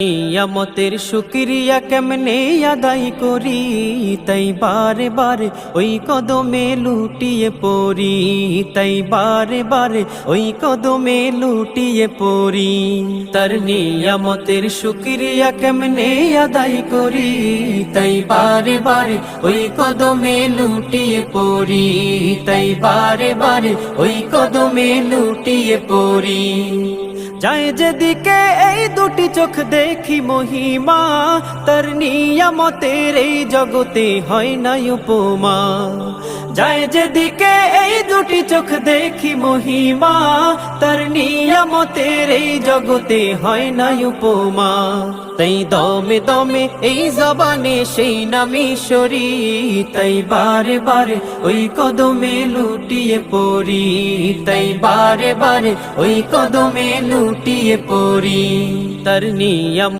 নিয়ামতের শুকরিয়া কেমনে আদায় করি, তাই বারে বারে ওই কদমে লুটিয়ে পড়ি, তাই বারে বারে ওই কদমে লুটিয়ে পড়ি। তার নিয়ামতের শুকরিয়া কেমনে আদায় করি, তাই বারে বারে ওই কদমে লুটিয়ে পড়ি, তাই বারে বারে ওই কদমে লুটিয়ে পড়ি। যায় যেদিকে এই দুটি চোখ দেখি মহিমা, তার নিয়ামতের এই জগতে হয় না উপমা। যায় যেদিকে এই দুটি চোখ দেখি মহিমা, তার নিয়ামতের এই জগতে হয় না উপমা। তাই দমে দমে এই জবানে সেই নামে সরি, তাই বারে বারে ওই কদমে লুটিয়ে পড়ি, তাই বারে বারে ওই কদমে লুটিয়ে পড়ি। তার নিয়াম